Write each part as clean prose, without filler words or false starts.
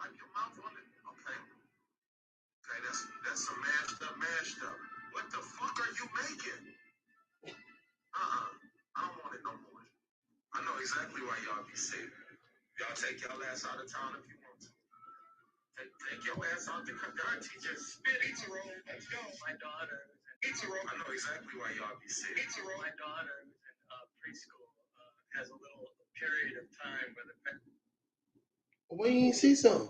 Wipe your mouth on it. Okay. Okay, that's some mashed up. What the fuck are you making? I don't want it no more. I know exactly why y'all be sick. Y'all take y'all ass out of town if you want to. Take your ass out the country. Just spit pizza roll. Let's go. My daughter. Pizza roll. I know exactly why y'all be sick. Pizza roll. My daughter who's in preschool has a little period of time where the Why you ain't see something?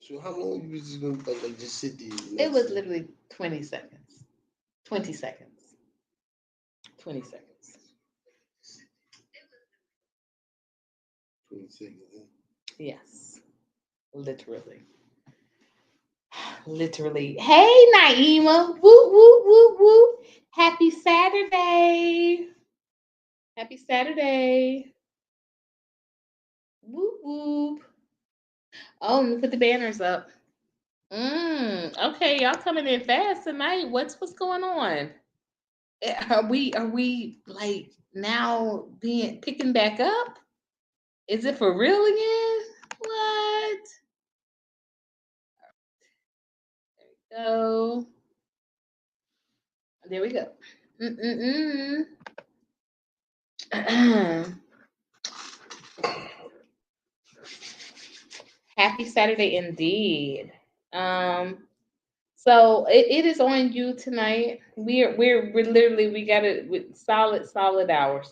So how long you was just gonna like just sit there? It was literally 20 seconds. 20 seconds. 20 seconds. 20 seconds. Huh? Yes. Literally. Literally. Hey, Naima. Woo, woo, woo, woo. Happy Saturday. Happy Saturday. Whoop, whoop. Oh, let me put the banners up. Okay, y'all coming in fast tonight. What's going on? Are we like now being picking back up? Is it for real again? What? So there we go. Happy Saturday indeed. So it is on you tonight. We're literally we got it with solid hour.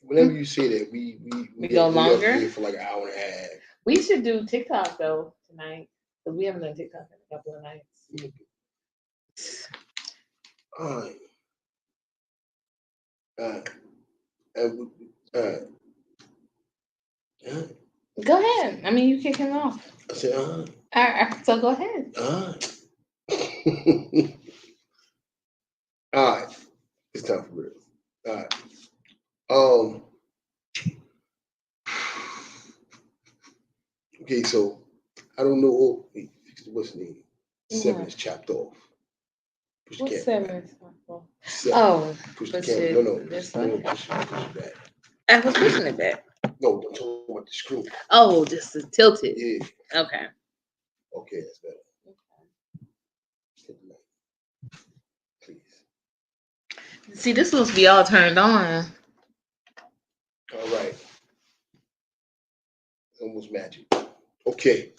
Whenever you say that, we go longer? Up here for like an hour and a half. We should do TikTok though tonight because we haven't done TikTok in a couple of nights. All right. Go ahead. I mean, you kick him off. I said, so go ahead. All right. It's time for real. All right. Okay, so I don't know. What's the name? Seven is chopped off. What's seven is chopped off? Push the camera. No. This one. one. Push it back. I was pushing it back. No, I'm talking about the screw. Oh, just to tilt it. Yeah. Okay. Okay, that's better. Okay. Please. See, this supposed to be all turned on. All right. Almost magic. Okay.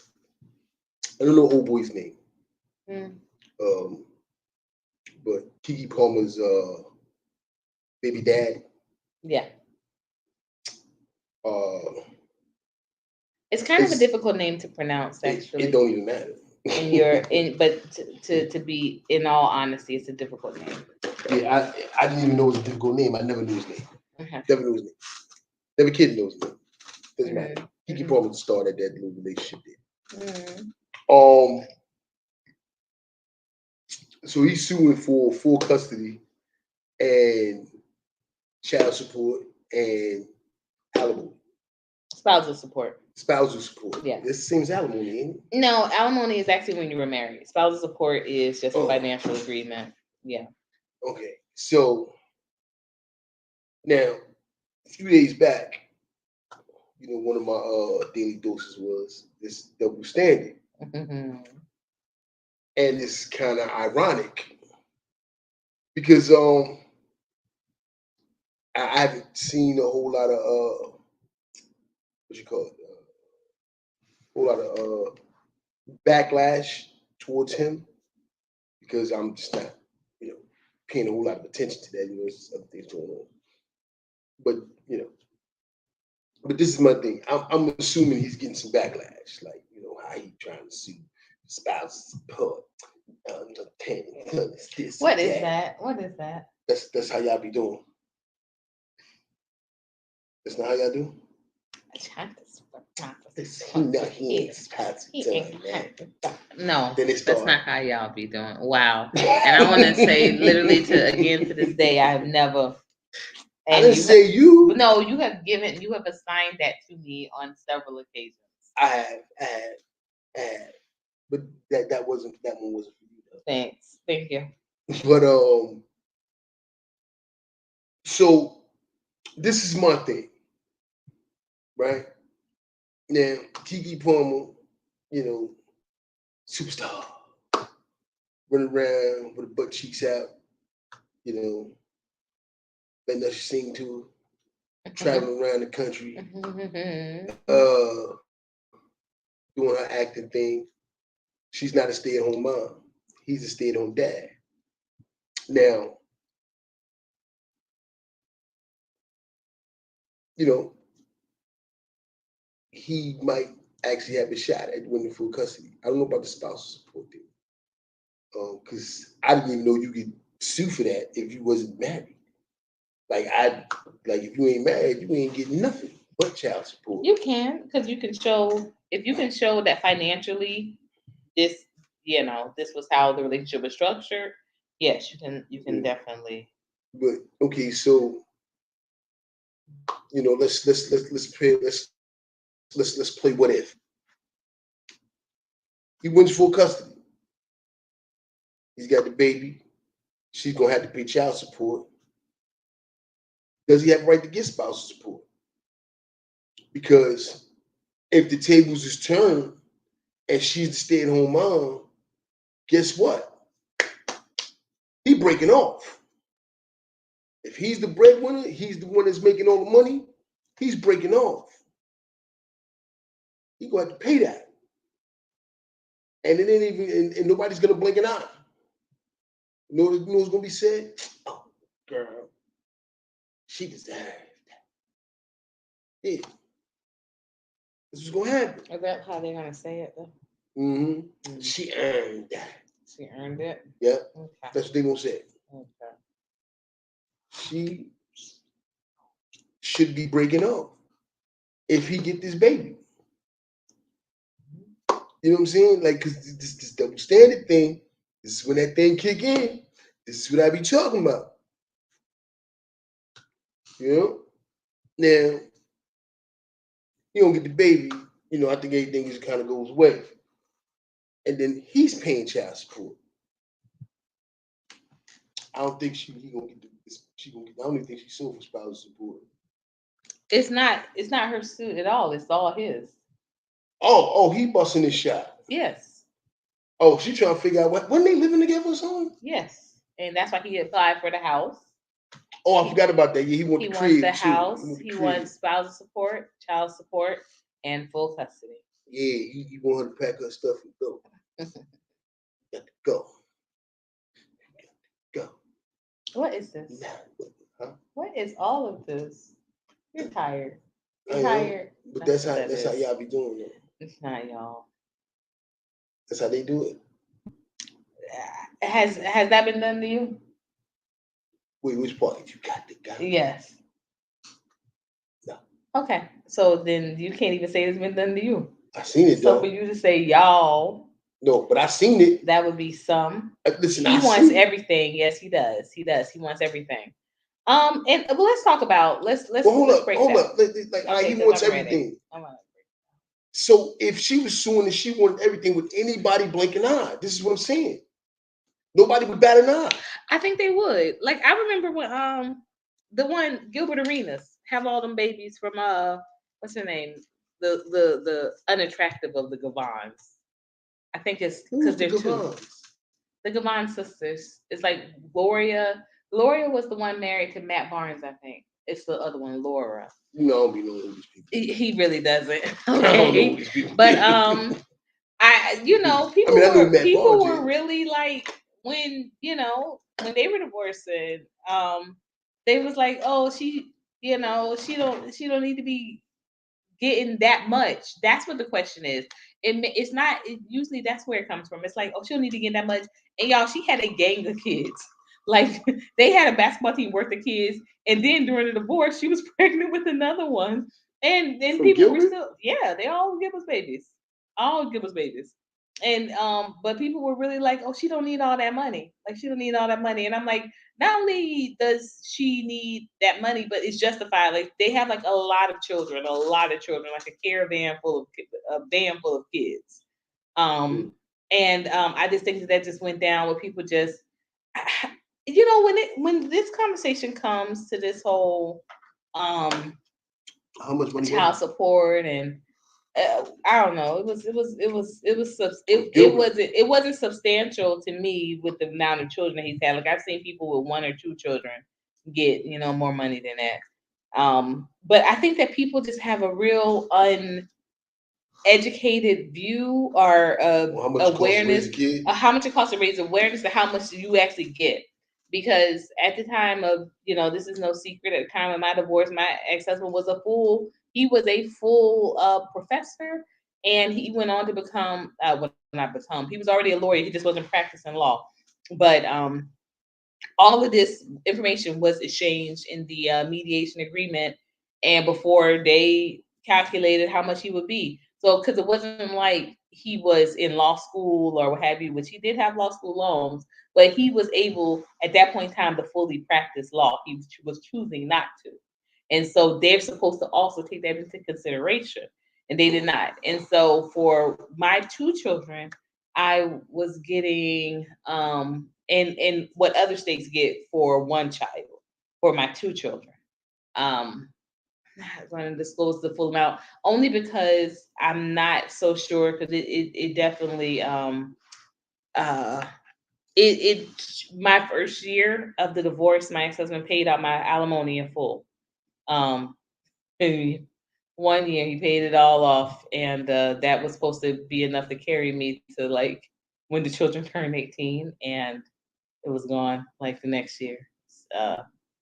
I don't know old boy's name. But Keke Palmer's baby dad. Yeah. It's kind of a difficult name to pronounce, actually. It don't even matter. But to be in all honesty, it's a difficult name. Yeah, I didn't even know it was a difficult name. I never knew his name. Never knew his name. Never kid knows his name. Doesn't matter. Keke Palmer started that little relationship there. So he's suing for full custody and child support and alimony. Spousal support. Yeah. This seems alimony, ain't it? No, alimony is actually when you were married. Spousal support is just a financial agreement. Yeah. Okay. So now, a few days back, one of my daily doses was this double standard. And it's kind of ironic because I haven't seen a whole lot of backlash towards him because I'm just not paying a whole lot of attention to that. There's other things going on, but this is my thing. I'm assuming he's getting some backlash, like how he trying to sue spouse support. What is that? That's how y'all be doing. That's not how y'all do. No, that's not how y'all be doing. Wow. And I want to say, literally, to this day, I have never I didn't say you. No, you have assigned that to me on several occasions. I have. But that one wasn't for you though. Thanks. Thank you. But so this is my thing, right? Now, Keke Palmer, superstar, running around with her butt cheeks out, letting us sing to her, traveling around the country, doing her acting thing. She's not a stay-at-home mom. He's a stay-at-home dad. Now, he might actually have a shot at winning full custody. I don't know about the spousal support thing. Because I didn't even know you could sue for that if you wasn't married. If you ain't married, you ain't getting nothing but child support. You can, because you can show that financially, this was how the relationship was structured. Yes, you can definitely. But okay, so let's play what if. He wins full custody. He's got the baby. She's gonna have to pay child support. Does he have a right to get spousal support? Because if the tables is turned and she's the stay-at-home mom, guess what? He breaking off. If he's the breadwinner, he's the one that's making all the money, he's breaking off. He's gonna have to pay that. And it ain't even, and nobody's gonna blink an eye. You know what's gonna be said? Oh, girl, she deserved that. Yeah. This is gonna happen. Is that how they're gonna say it though? Mm-hmm. She earned that. She earned it? Yeah. Okay. That's what they're gonna say. Okay. She should be breaking off if he get this baby. You know what I'm saying? Like, cause this double standard thing, this is when that thing kick in. This is what I be talking about. Now, he don't get the baby, I think everything just kind of goes away. And then he's paying child support. I don't think he gonna get this. I don't even think she's suing for spousal support. It's not her suit at all. It's all his. Oh, he busting his shot. Yes. Oh, she trying to figure out when they living together or something? Yes. And that's why he applied for the house. Oh, I forgot about that. Yeah, he wants the house. He wants spousal support, child support, and full custody. Yeah, he want her to pack her stuff and go. Got to go. Go. What is this? Huh? What is all of this? You're tired. You're tired. But that's how y'all be doing it. It's not y'all. That's how they do it. Has that been done to you? Wait, which part? You got to go. Yes. No. Okay. So then you can't even say it's been done to you. I seen it. So for you to say y'all. No, but I seen it. That would be some. Listen, he wants everything. Yes, he does. He wants everything. And let's talk about let's hold up. He wants everything. So if she was suing and she wanted everything, would anybody blink an eye? This is what I'm saying. Nobody would bat an eye. I think they would. Like I remember when the one Gilbert Arenas have all them babies from what's her name? The unattractive of the Gavons. I think it's because they're two. The Gavon sisters. It's like Gloria. Gloria was the one married to Matt Barnes, I think. It's the other one, Laura. You know, I don't be knowing these people. He really doesn't. Okay. But people were really like when they were divorcing, they was like, oh, she don't need to be getting that much. That's what the question is. It's not. Usually that's where it comes from. It's like, oh, she don't need to get that much. And y'all, she had a gang of kids. Like they had a basketball team worth of kids, and then during the divorce, she was pregnant with another one. And then people were still, they all give us babies. All give us babies. And but people were really like, oh, she don't need all that money. Like she don't need all that money. And I'm like, not only does she need that money, but it's justified. Like they have like a lot of children, like a caravan full of a van full of kids. Um, and I just think that that just went down where people just, you know, when this conversation comes to this whole um How much money was child it? support and I don't know. It wasn't substantial to me with the amount of children that he's had. Like I've seen people with one or two children get more money than that. But I think that people just have a real uneducated view or Well, how much it costs to raise awareness a kid? of how much it costs to raise awareness of how much you actually get. Because at the time of this is no secret. At the time of my divorce, my ex husband was a full. He was a full professor, and he went on to become well, not become. He was already a lawyer. He just wasn't practicing law. But all of this information was exchanged in the mediation agreement, and before they calculated how much he would be. So, because it wasn't like he was in law school or what have you, which he did have law school loans, but he was able at that point in time to fully practice law. He was choosing not to. And so they're supposed to also take that into consideration. And they did not. And so for my two children, I was getting and what other states get for one child for my two children. Um I'm not going to disclose the full amount only because I'm not so sure because it definitely uh it my first year of the divorce, my ex-husband paid out my alimony in full. Um maybe 1 year he paid it all off, and that was supposed to be enough to carry me to like when the children turned 18, and it was gone like the next year. Uh,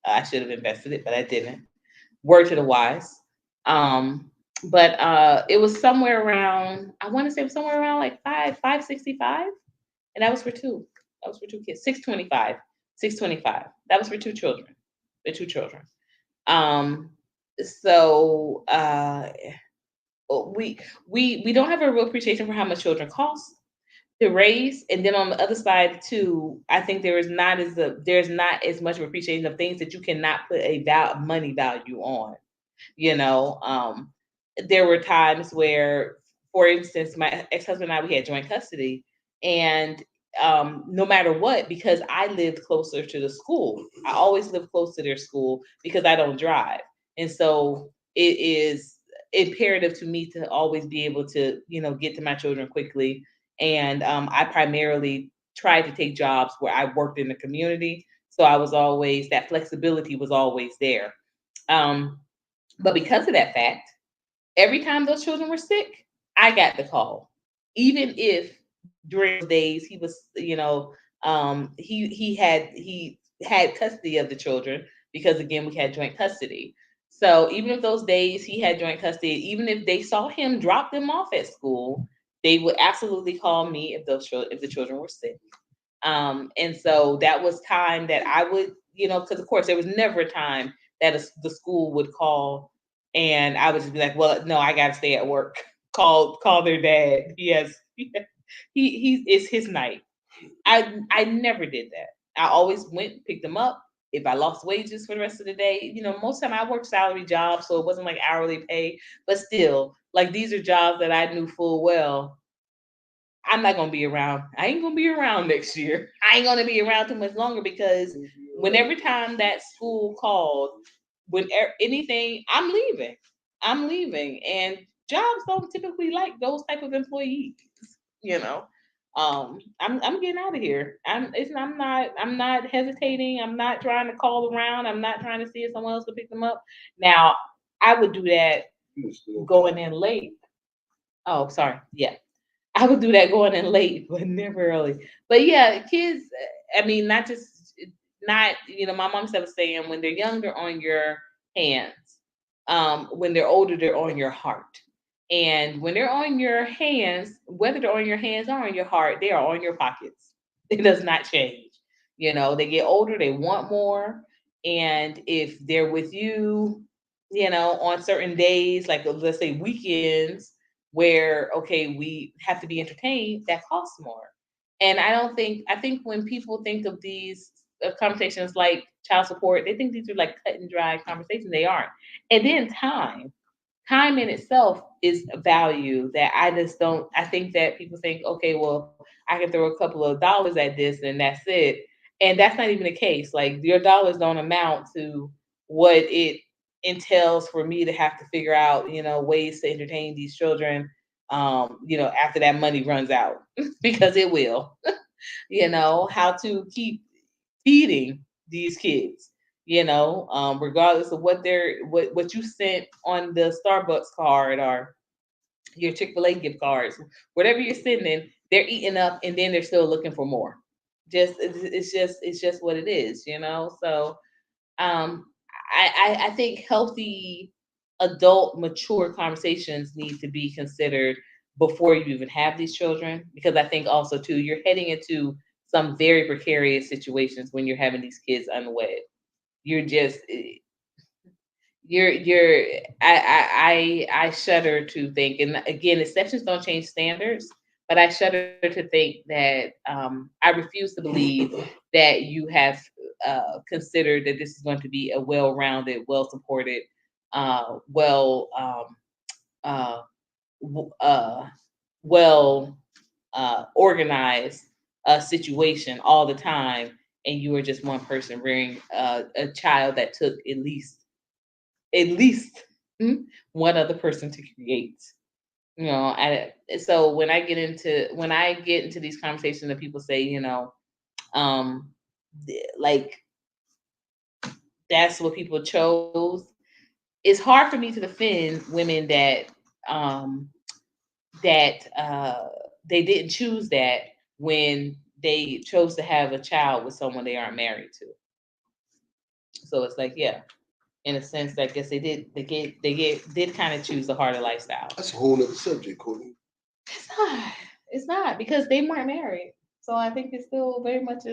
I should have invested it, but I didn't. Word to the wise. Um, but it was somewhere around. I want to say it was somewhere around like 565, and that was for two. That was for two kids. 625. 625. That was for two children. The two children. Um, so we don't have a real appreciation for how much children cost to raise, and then on the other side too, I think there's not as much of appreciation of things that you cannot put a money value on. You know, there were times where, for instance, my ex-husband and I, we had joint custody, and no matter what, because I lived closer to the school, I always live close to their school because I don't drive, and so it is imperative to me to always be able to get to my children quickly. And I primarily tried to take jobs where I worked in the community, so I was always that flexibility was always there. um, but because of that fact, every time those children were sick, I got the call. Even if during those days he was, he had custody of the children because again we had joint custody. So even if those days he had joint custody, even if they saw him drop them off at school, they would absolutely call me if the children were sick. And so that was time that I would, because of course there was never a time that the school would call and I would just be like, well, no, I got to stay at work. Call their dad. Yes, he it's his night. I never did that. I always went picked them up. If I lost wages for the rest of the day, most of the time I worked salary jobs, so it wasn't like hourly pay, but still, like these are jobs that I knew full well I'm not gonna be around. I ain't gonna be around next year. I ain't gonna be around too much longer because when every time that school called, when anything, I'm leaving. I'm leaving, and jobs don't typically like those type of employees. You know, I'm getting out of here. I'm not hesitating. I'm not trying to call around. I'm not trying to see if someone else will pick them up. Now, I would do that going in late. Oh, sorry. Yeah. I would do that going in late, but never early. But yeah, kids. I mean, not. My mom used to have a saying: when they're young, they're on your hands. When they're older, they're on your heart. And when they're on your hands, whether they're on your hands or on your heart, they are on your pockets. It does not change. They get older, they want more, and if they're with you, on certain days, like let's say weekends, where okay, we have to be entertained, that costs more. And I think when people think of these conversations like child support, they think these are like cut and dry conversations. They aren't. And then time in itself is a value that I just don't. I think that people think, okay, well, I can throw a couple of dollars at this and that's it, and that's not even the case. Like your dollars don't amount to what it entails for me to have to figure out, ways to entertain these children. After that money runs out, because it will. How to keep feeding these kids, regardless of what you sent on the Starbucks card or your Chick-fil-A gift cards, whatever you're sending, they're eating up and then they're still looking for more. It's just what it is. So um I think healthy adult mature conversations need to be considered before you even have these children, because I think also too you're heading into some very precarious situations when you're having these kids unwed. You're just you're I shudder to think, and again, exceptions don't change standards, but I shudder to think that I refuse to believe that you have considered that this is going to be a well-rounded, well-supported, well uh, uh, well organized situation all the time, and you are just one person rearing a child that took at least one other person to create. So when I get into these conversations and people say, um, like that's what people chose, it's hard for me to defend women um, that they didn't choose that when they chose to have a child with someone they aren't married to. So it's like, yeah, in a sense, I guess they did kind of choose the harder lifestyle. That's a whole other subject, Courtney. It's not. It's not because they weren't married. So I think it's still very much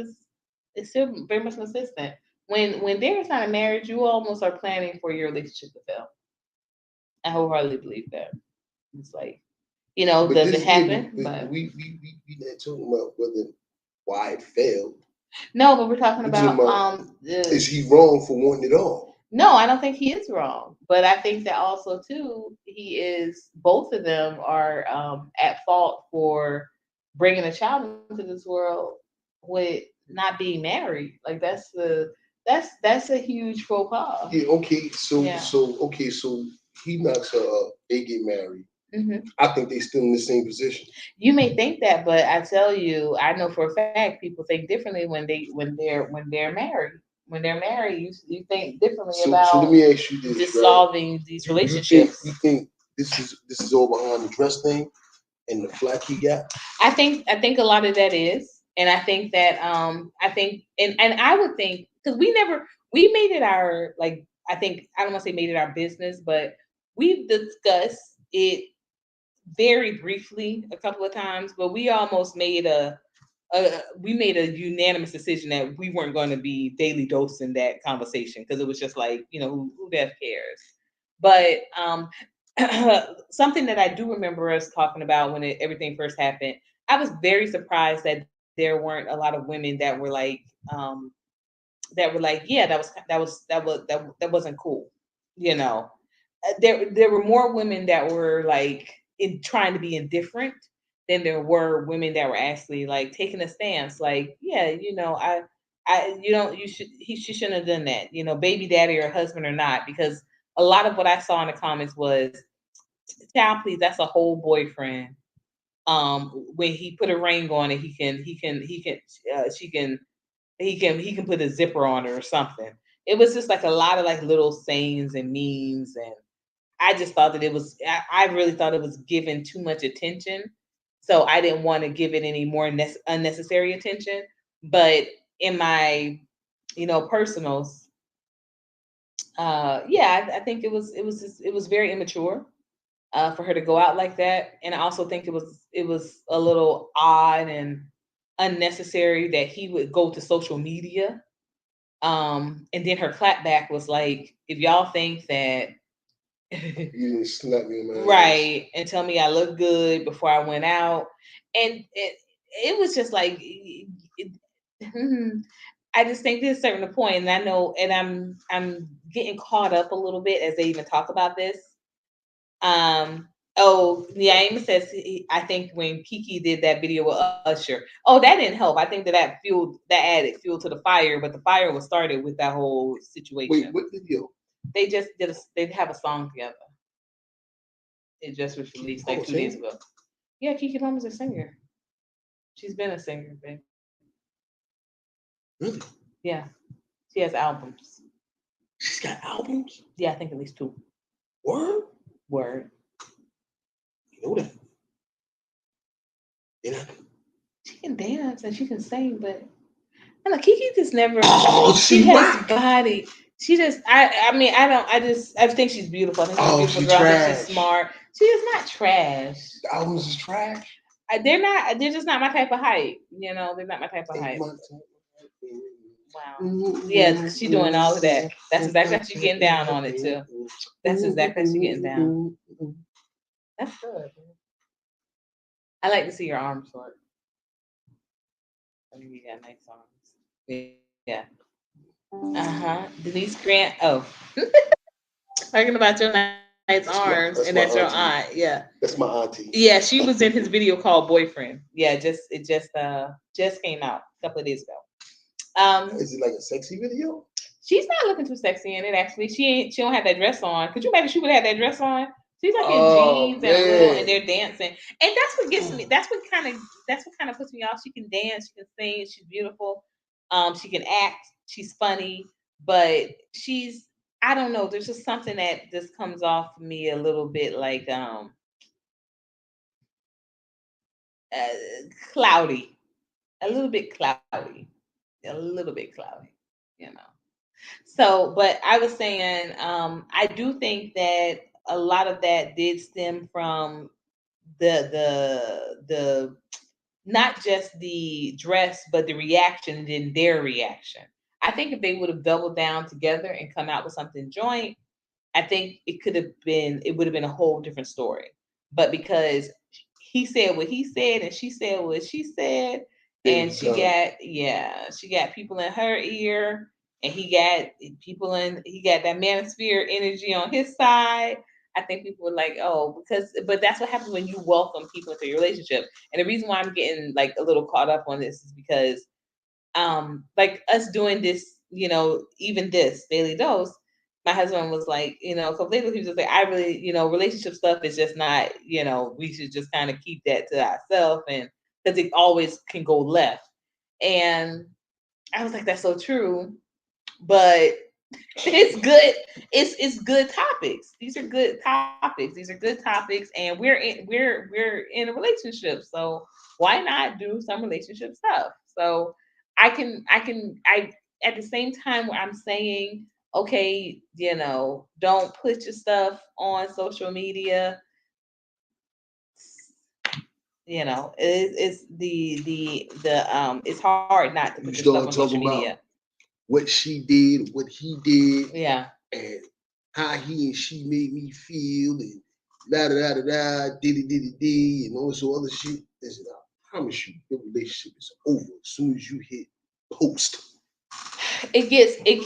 consistent. When they're not married, you almost are planning for your relationship to fail. I wholeheartedly believe that. It's like, But does it this, yeah, happen? but But we not talking about why it failed. no, but we're talking We're talking about about the is he wrong for wanting it all? no, I don't think he is wrong. But I think that also too, both of them are at fault for bringing a child into this world with not being married. Like that's a huge faux pas. Yeah, okay, Yeah. so he knocks her up, they get married. hmm I think they still in the same position. You may think that, but I tell you, I know for a fact people think differently when they're married. When they're married, you think differently So let about me ask you this, right? dissolving these You relationships. think this is all behind the dress thing and the flack he got? I think a lot of that is, and I think that I think and I would think because we made it our like I think I don't want to say made it our business, but we've discussed it very briefly a couple of times, but we almost made a unanimous decision that we weren't going to be daily dosing that conversation because it was just like, who the F cares. But something that I do remember us talking about when everything first happened, I was very surprised that there weren't a lot of women um, that were like, yeah, that wasn't cool, you know. There were more women that were like in trying to be indifferent than there were women that were actually like taking a stance. Like, yeah, she shouldn't have done that. Baby daddy or husband or not, because a lot of what I saw in the comments was, child, please, that's a whole boyfriend. When he put a ring on it, he can put a zipper on it or something. It was just like a lot of like little sayings and memes, and I just thought that I really thought it was given too much attention. So I didn't want to give it any more unnecessary attention. But in my, personals, yeah, I think it was very immature for her to go out like that, and I also think it was a little odd and unnecessary that he would go to social media. And then her clapback was like, if y'all think that You didn't slap me in my ass. Right, and tell me I look good before I went out, and it was just like, I just think there's a certain point, and I know, and I'm getting caught up a little bit as they even talk about this. Oh, Naima says I think when Kiki did that video with Usher, oh, that didn't help. I think that added fuel to the fire, but the fire was started with that whole situation. Wait, what video? They just they have a song together. It just was released like 2 days ago. Yeah, Kiki Palmer's a singer. She's been a singer, babe. Really? Yeah, she has albums. She's got albums? Yeah, I think at least 2. Word? Word. You know that. Yeah. She can dance and she can sing, but I don't know, Kiki just never. Oh, she has body. She just. I mean, I don't. I think she's beautiful. I think she's a beautiful girl. I think she's smart. She is not trash. The albums is trash. They're not. They're just not my type of hype. You know, they're not my type of hype. Wow. Yeah, she doing all of that. That's exactly how she getting down on it too. That's exactly how she getting down. That's good. I like to see your arms work. I think you got nice arms. Yeah. Denise Grant. Oh, talking about your nice arms, and that's your aunt. Yeah, that's my auntie. Yeah, she was in his video called "Boyfriend." Yeah, it just came out a couple of days ago. Is it like a sexy video? She's not looking too sexy in it. Actually, she don't have that dress on. Could you imagine she would have that dress on? She's like in jeans and they're dancing, and that's what gets me. That's what kind of puts me off. She can dance, she can sing, she's beautiful. She can act, she's funny, but I don't know. There's just something that just comes off me a little bit like cloudy, a little bit cloudy, you know. So, but I was saying, I do think that a lot of that did stem from the not just the dress, but the reaction and then their reaction. I think if they would have doubled down together and come out with something joint, I think it would have been a whole different story. But because he said what he said and she said what she said, and she got people in her ear, and he got that manosphere energy on his side. I think people were like, oh, but that's what happens when you welcome people into your relationship. And the reason why I'm getting like a little caught up on this is because like us doing this, even this daily dose, my husband was like, a couple days ago, he was just like, I really, relationship stuff is just not, we should just kind of keep that to ourselves, and because it always can go left. And I was like, that's so true. But it's good. It's good topics. These are good topics, and we're in a relationship. So why not do some relationship stuff? So I at the same time where I'm saying, okay, don't put your stuff on social media. It's it's hard not to put your stuff on social media. What she did, what he did, yeah, and how he and she made me feel, and da da da da da, diddy, and all this other shit. Listen, I promise you, your relationship is over as soon as you hit post. It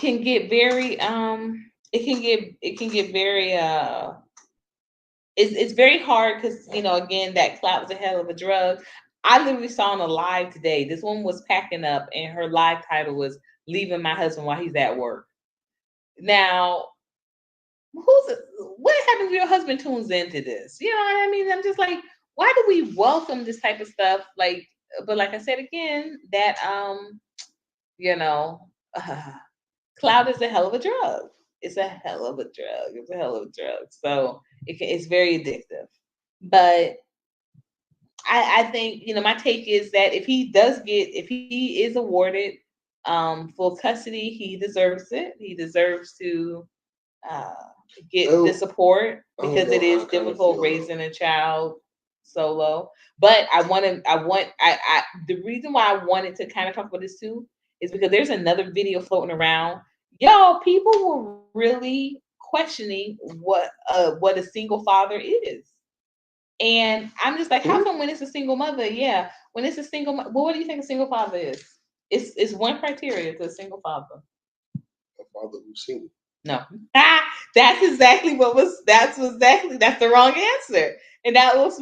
can get very it's very hard because again, that clout was a hell of a drug. I literally saw on a live today, this woman was packing up and her live title was "Leaving My Husband While He's at Work." Now, what happens when your husband tunes into this? You know what I mean? I'm just like, why do we welcome this type of stuff? Like, but like I said again, that cloud is a hell of a drug. It's a hell of a drug. So it's very addictive. But I think my take is that if he is awarded full custody, he deserves it. He deserves to get the support because it is difficult raising a child solo. But the reason why I wanted to kind of talk about this too is because there's another video floating around. Y'all, people were really questioning what a single father is. And I'm just like, how come when it's a single mother? Yeah, when it's a single, well, what do you think a single father is? It's one criteria to a single father. A father who's single. No, that's exactly what was. That's the wrong answer, and that's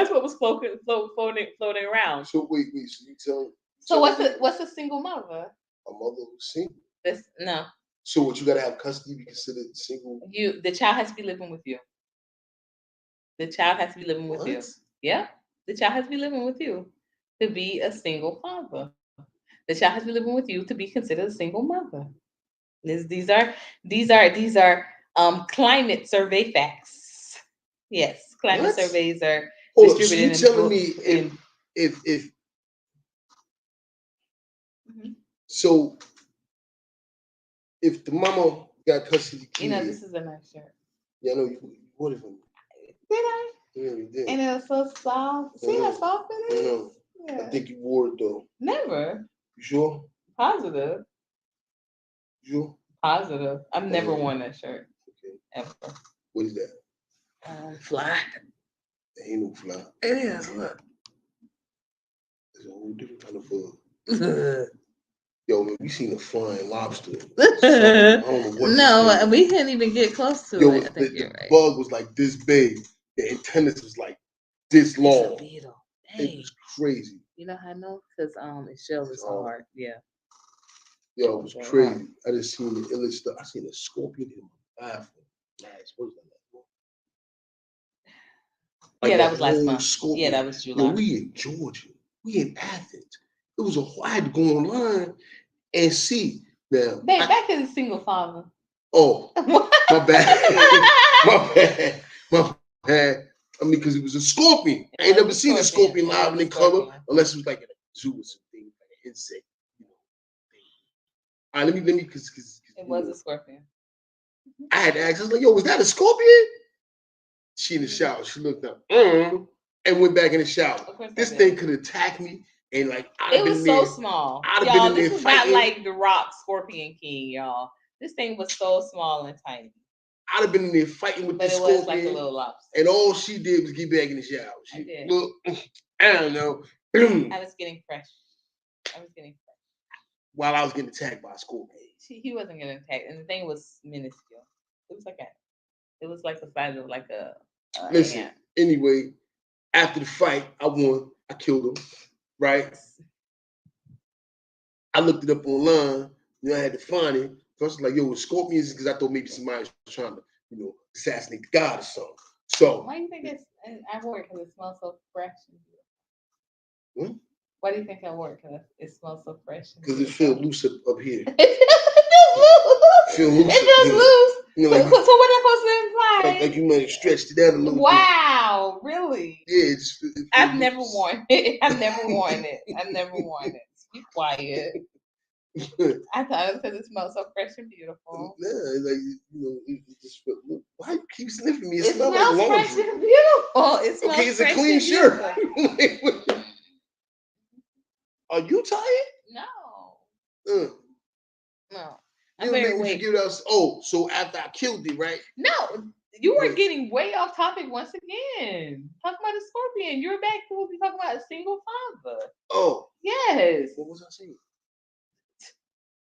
what was floating around. So wait. So you tell. So what's a single mother? A mother who's single. No. So what, you gotta have custody to be considered single? The child has to be living with you. The child has to be living with you. Yeah, the child has to be living with you to be a single father. The child has to be living with you to be considered a single mother. These are climate survey facts. Yes, climate surveys are distributed. So you telling me if mm-hmm. So if the mama got custody of the kid, this is a nice shirt. Yeah, I know you bought it from me. Did I? Yeah, you did. And it was so soft. See how soft it is? No. Yeah. I think you wore it though. Never. You sure? Positive. You sure? Positive. I've never worn that shirt. Okay. Ever. What is that? Fly. There ain't no fly. It is. Look. It's a whole different kind of bug. Yo, man, we seen a flying lobster. I don't know what we couldn't even get close to it. I think the bug was like this big. The antennas was like this long. It's a beetle. It was crazy. You know how I know? Because its shell is hard. Yeah. Yo, it was crazy. I just seen the illest stuff. I seen a scorpion in my bathroom. What was that? Like that was last month. Scorpion. Yeah, that was July. Yo, we in Georgia. We in Athens. It was I had to go online and see. Now, back as a single father. Oh, my bad. My bad. I mean, because it was a scorpion. I ain't never seen a scorpion live and in color, unless it was like in a zoo or something, like an insect. All right, let me, because it was a scorpion. I had to ask. I was like, "Yo, was that a scorpion?" She in the shower. She looked up and went back in the shower. This thing could attack me, and like it was so small. Y'all, this is not like the Rock Scorpion King, y'all. This thing was so small and tiny. I'd have been in there fighting with this scorpion. But it was like a little lobster. And all she did was get back in the shower. She look, I don't know. I was getting fresh. While I was getting attacked by a scorpion. He wasn't getting attacked, and the thing was minuscule. It was like the size of like a Listen, ant. Anyway, after the fight, I won. I killed him. Right? I looked it up online. I had to find it. So I was like, yo, scorpions, because I thought maybe somebody was trying to, assassinate the god or something. So why do you think it's I wore it because it smells so fresh and beautiful? Hmm? Why do you think I wore it? Because it smells so fresh. Because it feels loose up here. It feels loose. Like, so what am I supposed to imply? Like you might have stretched it out a little bit. Wow, really? Yeah, I've never worn it. I've never worn it. Be quiet. I thought it was because it smells so fresh and beautiful. Yeah, like it just felt. Why you keep sniffing me? It smells like fresh and beautiful. It smells okay, it's a clean shirt. Are you tired? No. No. I'm very awake. So after I killed it, right? No, you were getting way off topic once again. Talking about a scorpion. You're back to what we talking about, a single father. Oh. Yes. What was I saying?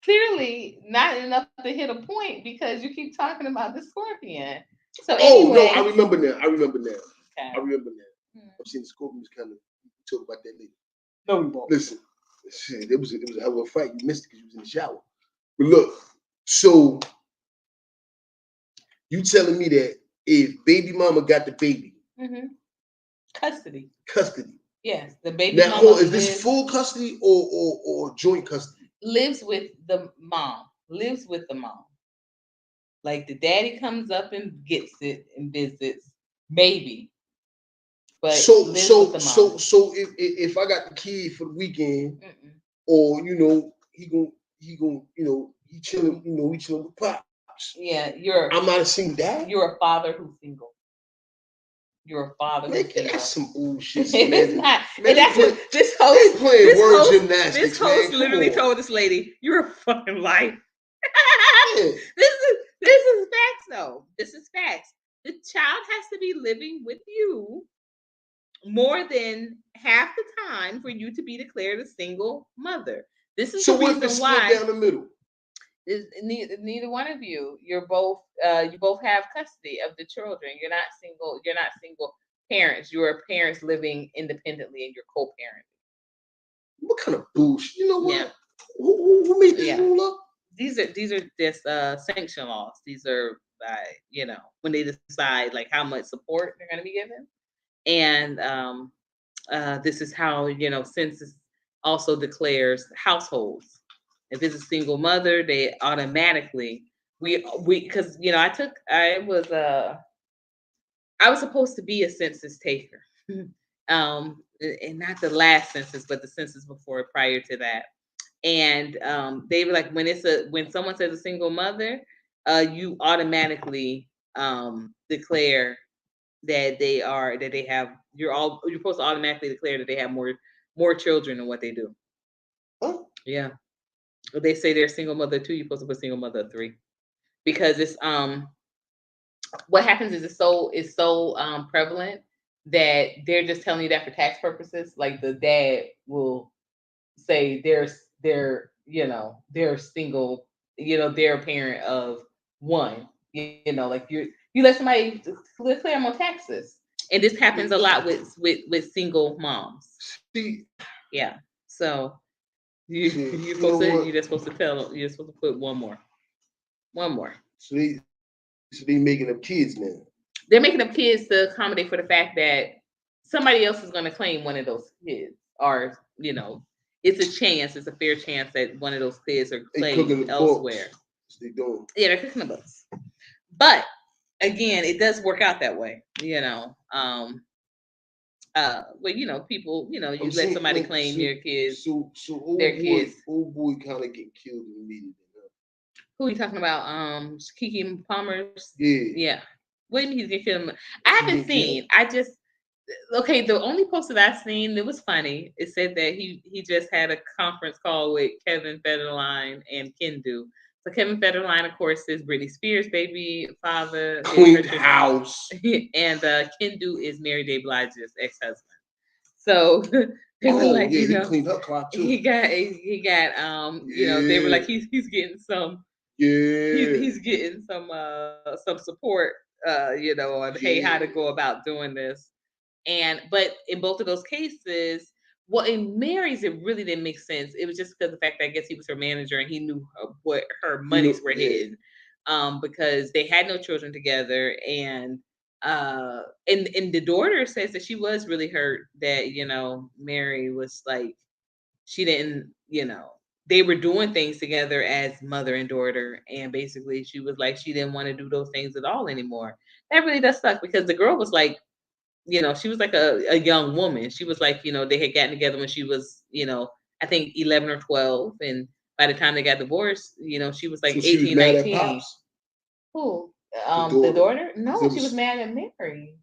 Clearly not enough to hit a point because you keep talking about the scorpion. So anyway. No, I remember now. Okay. I remember now. Hmm. I'm seeing the scorpions kind of talk about that later. No, we won't. Listen, it was a hell of a fight. You missed it because you was in the shower. But look, so you telling me that if baby mama got the baby, custody. Yes, the baby now, mama is this full custody or joint custody? Lives with the mom. Like the daddy comes up and gets it and visits, maybe. But so if I got the kid for the weekend, or he chilling, he chilling with pops. Yeah, I'm not a single dad. You're a father who's single. You're a father who's single. That's some bullshit. It's not. Man, and that's what this host playing word gymnastics. This host literally told this lady, "You're a fucking liar." Yeah. This is facts, though. This is facts. The child has to be living with you more than half the time for you to be declared a single mother. This is So the what if reason it's split why down the middle? is neither one of you. You both have custody of the children. You're not single. You're not single parents. You are parents living independently, and you're co-parenting. What kind of bullshit? You know what? Yeah. Who made this Yeah. rule up? These are just sanction laws. These are when they decide like how much support they're going to be given, and this is how census also declares households. If it's a single mother, they automatically we because I was supposed to be a census taker, and not the last census, but the census before prior to that. And they were like, when someone says a single mother, you automatically declare that they have you're supposed to automatically declare that they have more children than what they do. Oh. Yeah. If they say they're a single mother too, you're supposed to put single mother of 3. Because it's what happens is it's so prevalent that they're just telling you that for tax purposes. Like the dad will say they're single, they're a parent of 1. Like you let somebody clear them on taxes. And this happens a lot with single moms. See, Yeah. So you're just supposed to tell you're supposed to put one more. So they making up kids now. They're making up kids to accommodate for the fact that somebody else is going to claim one of those kids, or it's a fair chance that one of those kids are claimed elsewhere. They doing. Yeah, they're cooking the books. But again, it does work out that way. People, you let somebody claim your kids. So old boy kind of get killed immediately. Who are you talking about? Kiki Palmer's. Yeah. Yeah. What do you mean he's getting killed? I haven't seen. The only post that I've seen, it was funny. It said that he just had a conference call with Kevin Federline and Kendu. So Kevin Federline, of course, is Britney Spears' baby father. Cleaned house. And Kendu is Mary J. Blige's ex-husband. So they were like, he cleaned her clock too. He got they were like, he's getting some. Yeah. He's getting some support, on hey, how to go about doing this. But in both of those cases, well, in Mary's, it really didn't make sense. It was just because of the fact that I guess he was her manager and he knew what her monies were hidden, because they had no children together, and the daughter says that she was really hurt that Mary was like, she didn't, they were doing things together as mother and daughter, and basically she was like she didn't want to do those things at all anymore. That really does suck, because the girl was like, she was like a young woman. She was like, they had gotten together when she was, I think 11 or 12, and by the time they got divorced, she was like so 18, she was mad 19. At Pops? Who? The daughter? No, she was mad at Mary.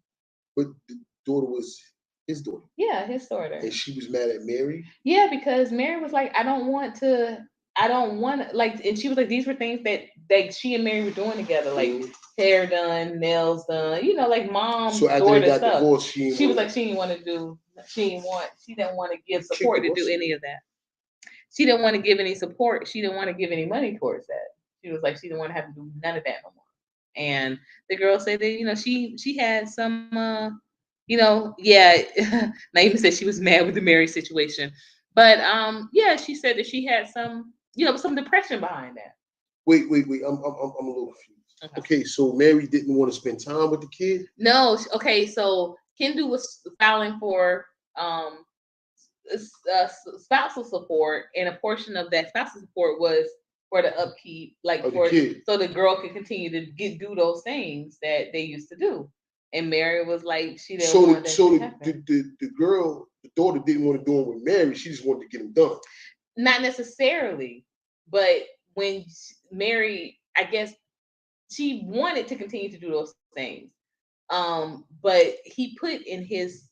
But the daughter was his daughter. Yeah, his daughter. And she was mad at Mary? Yeah, because Mary was like, I don't want like, and she was like, these were things that she and Mary were doing together, like hair done, nails done, like mom, so after daughter they got stuff. Divorced, she was like, she didn't want to give support to do any of that. She didn't want to give any support. She didn't want to give any money towards that. She was like, she didn't want to have to do none of that no more. And the girl said that, she had some, Naima said she was mad with the Mary situation. But she said that she had some depression behind that. Wait. I'm a little confused. Okay, so Mary didn't want to spend time with the kid? No. Okay, so Kendu was filing for spousal support, and a portion of that spousal support was for the upkeep, like so the girl could continue to do those things that they used to do. And Mary was like, she didn't want that to happen. The daughter didn't want to do it with Mary. She just wanted to get them done. Not necessarily, but when Mary, I guess she wanted to continue to do those things. But he put in his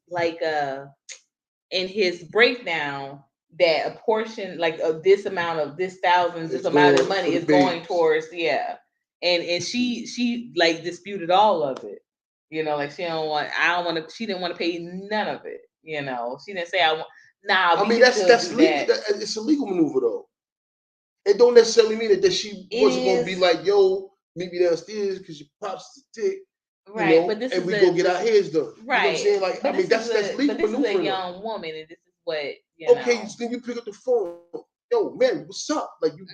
in his breakdown that a portion, like of this amount of this thousand, this amount of money is going towards, and she like disputed all of it. Like she didn't want to pay none of it. She didn't say I want. Nah, I we mean, can still that's do legal. that. It's a legal maneuver though. It don't necessarily mean that she It wasn't gonna be is like, yo, meet me downstairs because your pops is a dick, right, but this and is we go get our hairs done. You know what I'm right. saying? Like, But I mean, that's legal this is a maneuvering. young woman, and this is what Okay, so then you pick up the phone. Yo, man, what's up? Like, you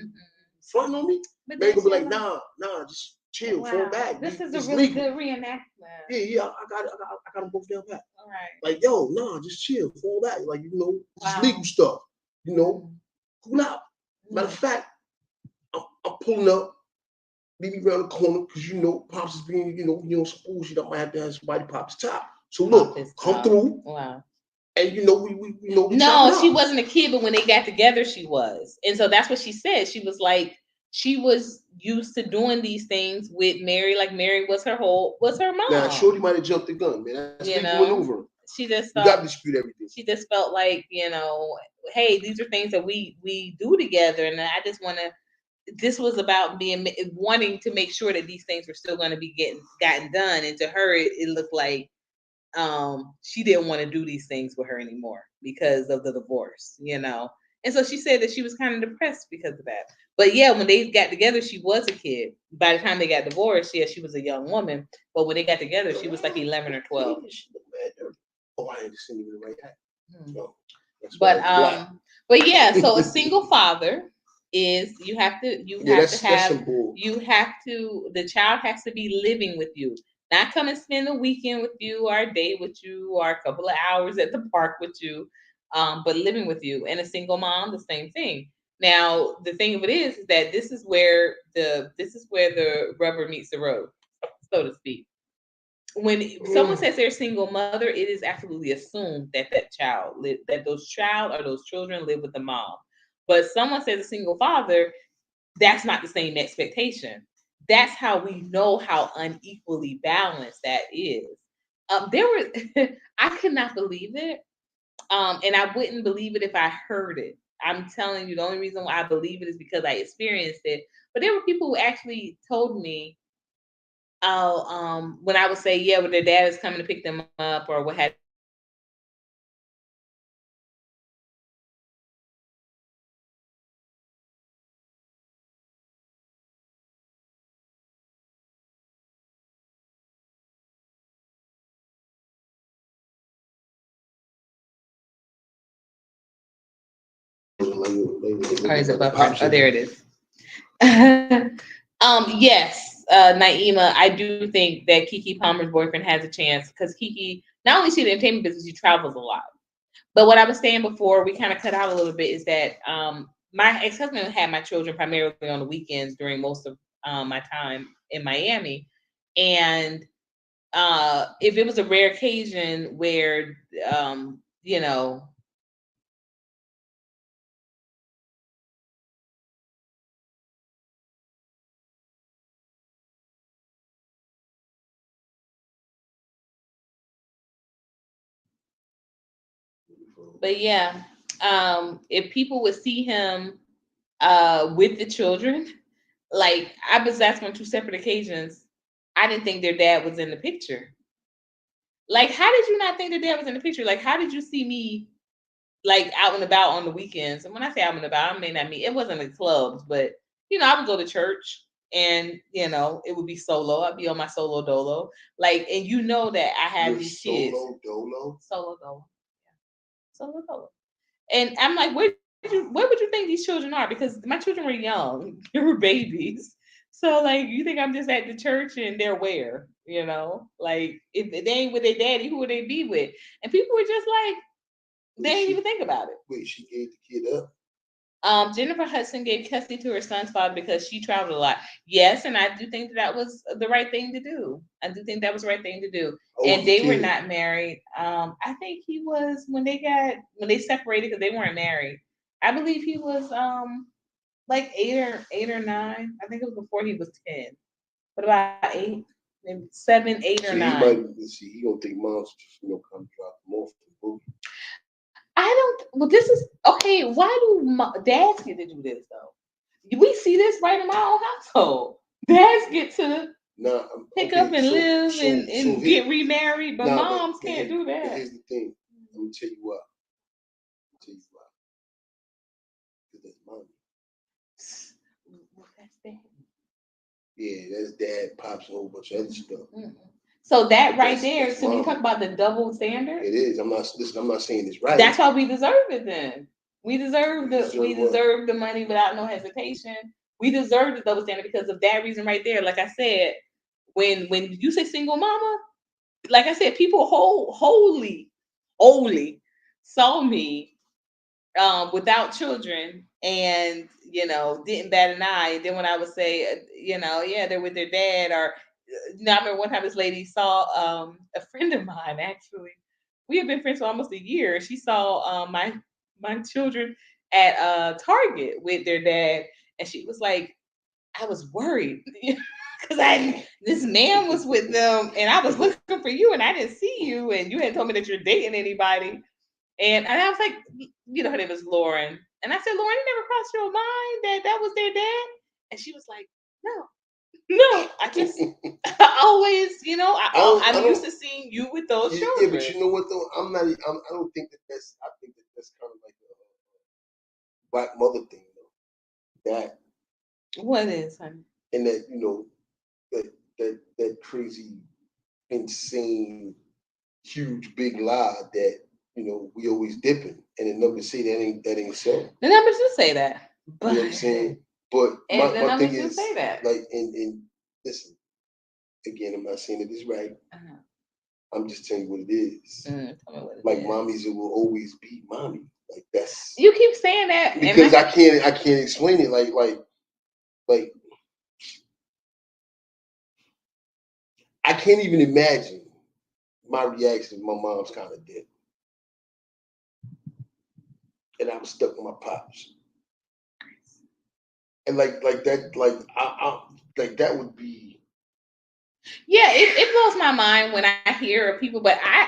fronting on me? But Man, then gonna be she like, was nah, just chill, fall wow, back. this is a It's really legal. good reenactment. Yeah, I got them both down pat. All right. Like, yo, nah, just chill, fall back. Like, this is Wow. legal stuff. Cool out. Matter of fact, I'm pulling up, maybe around the corner, because pops is being, some bullshit. I might have to have somebody pop his top. So look, come through. Wow. And we no, she wasn't a kid, but when they got together, she was. And so that's what she said. She was like, she was used to doing these things with Mary, like Mary was her mom. Now, Shorty might have jumped the gun, man. That's legal maneuver. She just you got to dispute everything. She just felt like, hey, these are things that we do together, and I just want to. This was about wanting to make sure that these things were still going to be gotten done, and to her, it looked like she didn't want to do these things with her anymore because of the divorce, And so she said that she was kind of depressed because of that. But yeah, when they got together, she was a kid. By the time they got divorced, yeah, she was a young woman. But when they got together, she was like 11 or 12. Oh, I ain't seen even the right hat. So, but yeah, so a single father is the child has to be living with you. Not come and spend a weekend with you or a day with you or a couple of hours at the park with you, but living with you. And a single mom, the same thing. Now, the thing of it is that this is where the rubber meets the road, so to speak. When someone says they're a single mother, it is absolutely assumed that those child or those children live with the mom. But someone says a single father, that's not the same expectation. That's how we know how unequally balanced that is. I could not believe it. And I wouldn't believe it if I heard it. I'm telling you, the only reason why I believe it is because I experienced it. But there were people who actually told me, when I would say, yeah, when their dad is coming to pick them up or what have or is it buffer? Oh, there it is. Yes, Naima, I do think that Keke Palmer's boyfriend has a chance because Keke, not only she the entertainment business, she travels a lot. But what I was saying before, we kind of cut out a little bit, is that my ex-husband had my children primarily on the weekends during most of my time in Miami. And if it was a rare occasion where, but yeah, if people would see him with the children, like I was asked on 2 separate occasions, I didn't think their dad was in the picture. Like, how did you not think their dad was in the picture? Like, how did you see me like out and about on the weekends? And when I say out and about, I may not mean it wasn't in clubs, but I would go to church and it would be solo. I'd be on my solo dolo. Like, and that I have these kids. Solo dolo? Solo dolo. Yeah. Solo dolo. And I'm like, where would you think these children are? Because my children were young. They were babies. So like, you think I'm just at the church and they're where? Like if they ain't with their daddy, who would they be with? And people were just like, they didn't even think about it. Wait, she gave the kid up? Jennifer Hudson gave custody to her son's father because she traveled a lot. Yes, and I do think that was the right thing to do. I do think that was the right thing to do. And they were not married. I think he was when they separated because they weren't married. I believe he was like 8 or 9. I think it was before he was 10. What about 8? Maybe 7, 8, or 9. He gonna think mom's come drop him off the boat. I don't. Well, this is okay. Why do dads get to do this though? We see this right in my own household. Dads get to Nah, pick okay. up and live and Here, get remarried, but nah, moms but can't do that. here's the thing. Let me tell you why. Because that's mommy. That's that. Yeah, that's dad, pops, and a whole bunch of other stuff. So that right there, so we talk about the double standard. It is. I'm not saying it's right. That's why we deserve it then. We deserve the money without no hesitation. We deserve the double standard because of that reason right there. Like I said, when you say single mama, like I said, people wholly saw me without children and didn't bat an eye. And then when I would say yeah, they're with their dad, or I remember one time this lady saw a friend of mine. Actually, we had been friends for almost a year. She saw my children at Target with their dad, and she was like, I was worried because this man was with them, and I was looking for you, and I didn't see you, and you had told me that you're dating anybody. And I was like, her name is Lauren. And I said, Lauren, it never crossed your mind that was their dad? And she was like, no, I just I always, I'm used to seeing you with those children. Yeah, but you know what though? I don't think that's. I think that's kind of like a black mother thing though. That. What is, honey? And that that crazy, insane, huge, big lie that we always dipping, and the numbers say that ain't so. The numbers do say that, but you know what I'm saying. But my thing is say that. like, and listen, again, I'm not saying that it's right. I'm just telling you what it is. Tell me what it like is. Mommies, it will always be mommy. Like that's. You keep saying that because I can't explain it. Like I can't even imagine my reaction if my mom's kind of dead. And I was stuck with my pops. And like that, like that would be. Yeah, it blows my mind when I hear of people, but I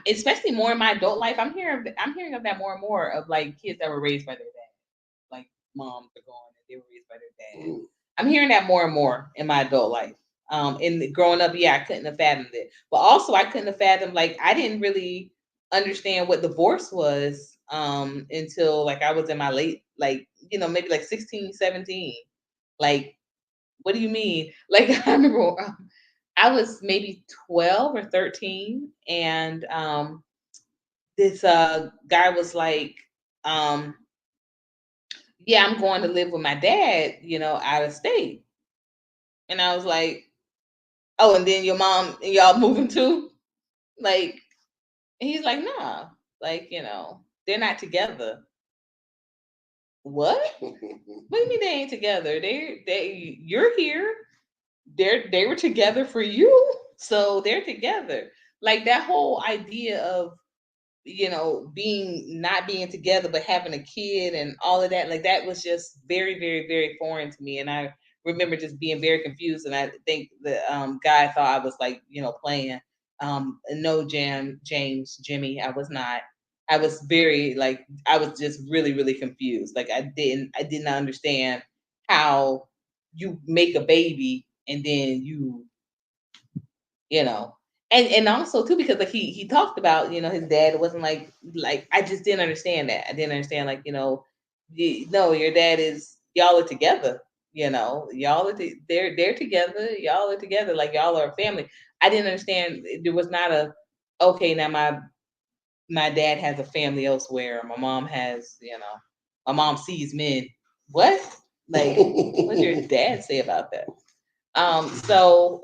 especially more in my adult life, I'm hearing of that more and more of like kids that were raised by their dad, like moms are gone and they were raised by their dad. I'm hearing that more and more in my adult life. In growing up, yeah, I couldn't have fathomed it, but also I couldn't have fathomed, like, I didn't really understand what divorce was until like I was in my late, like, maybe like 16, 17. Like, what do you mean? Like, I remember I was maybe 12 or 13, and this guy was like, yeah, I'm going to live with my dad, out of state. And I was like, oh, and then your mom and y'all moving too? Like, and he's like, nah, like, they're not together. What? What do you mean they ain't together? You're here. They were together for you, so they're together. Like, that whole idea of not being together but having a kid and all of that, like, that was just very, very, very foreign to me. And I remember just being very confused, and I think the guy thought I was like, playing. No, Jimmy, I was not. I was very, like, I was just really, really confused. Like, I did not understand how you make a baby and then you know and also too, because like he talked about, his dad. It wasn't like I just didn't understand that. I didn't understand, like, no, your dad is, y'all are together, y'all are they're together, y'all are together, like, y'all are a family. I didn't understand. There was not a, okay, now my dad has a family elsewhere. My mom has, my mom sees men. What? Like, what's your dad say about that? So,